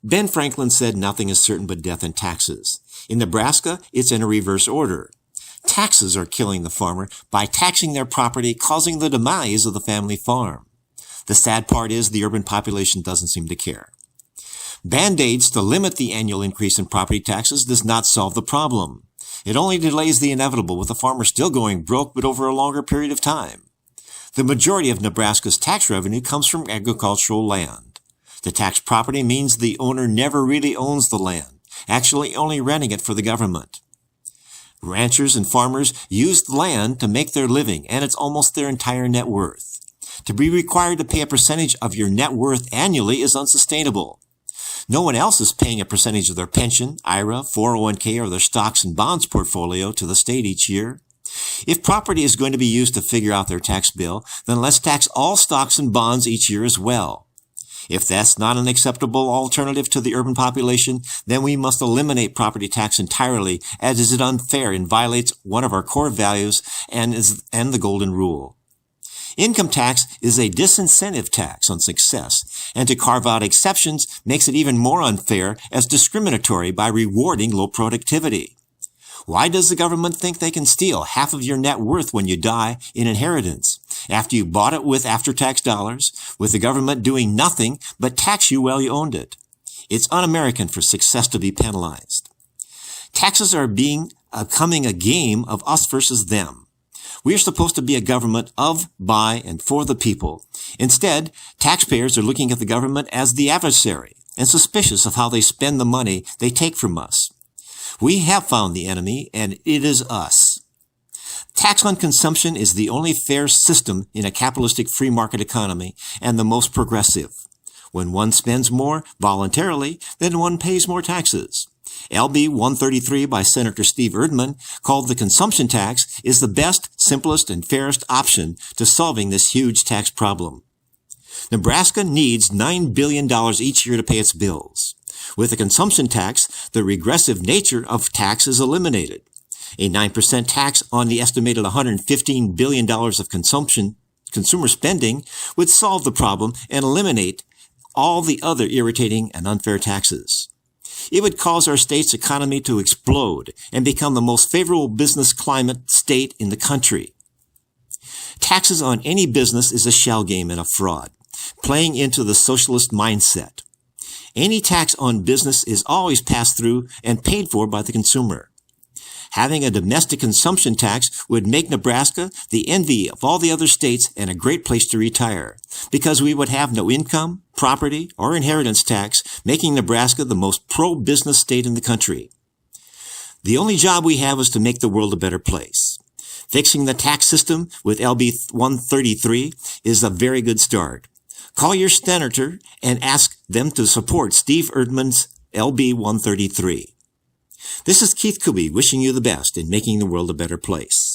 Ben Franklin said nothing is certain but death and taxes. In Nebraska, it's in a reverse order. Taxes are killing the farmer by taxing their property, causing the demise of the family farm. The sad part is the urban population doesn't seem to care. Band-aids to limit the annual increase in property taxes does not solve the problem. It only delays the inevitable, with the farmer still going broke, but over a longer period of time. The majority of Nebraska's tax revenue comes from agricultural land. The taxed property means the owner never really owns the land, actually only renting it for the government. Ranchers and farmers use the land to make their living, and it's almost their entire net worth. To be required to pay a percentage of your net worth annually is unsustainable. No one else is paying a percentage of their pension, IRA, 401k, or their stocks and bonds portfolio to the state each year. If property is going to be used to figure out their tax bill, then let's tax all stocks and bonds each year as well. If that's not an acceptable alternative to the urban population, then we must eliminate property tax entirely, as is it unfair and violates one of our core values and the golden rule. Income tax is a disincentive tax on success, and to carve out exceptions makes it even more unfair as discriminatory by rewarding low productivity. Why does the government think they can steal half of your net worth when you die in inheritance, after you bought it with after-tax dollars, with the government doing nothing but tax you while you owned it? It's un-American for success to be penalized. Taxes are becoming a game of us versus them. We are supposed to be a government of, by, and for the people. Instead, taxpayers are looking at the government as the adversary and suspicious of how they spend the money they take from us. We have found the enemy, and it is us. Tax on consumption is the only fair system in a capitalistic free market economy and the most progressive. When one spends more voluntarily, then one pays more taxes. LB 133 by Senator Steve Erdman, called the consumption tax, is the best, simplest, and fairest option to solving this huge tax problem. Nebraska needs $9 billion each year to pay its bills. With the consumption tax, the regressive nature of tax is eliminated. A 9% tax on the estimated $115 billion of consumer spending would solve the problem and eliminate all the other irritating and unfair taxes. It would cause our state's economy to explode and become the most favorable business climate state in the country. Taxes on any business is a shell game and a fraud, playing into the socialist mindset. Any tax on business is always passed through and paid for by the consumer. Having a domestic consumption tax would make Nebraska the envy of all the other states and a great place to retire, because we would have no income, property, or inheritance tax, making Nebraska the most pro-business state in the country. The only job we have is to make the world a better place. Fixing the tax system with LB 133 is a very good start. Call your senator and ask them to support Steve Erdman's LB 133. This is Keith Kuby wishing you the best in making the world a better place.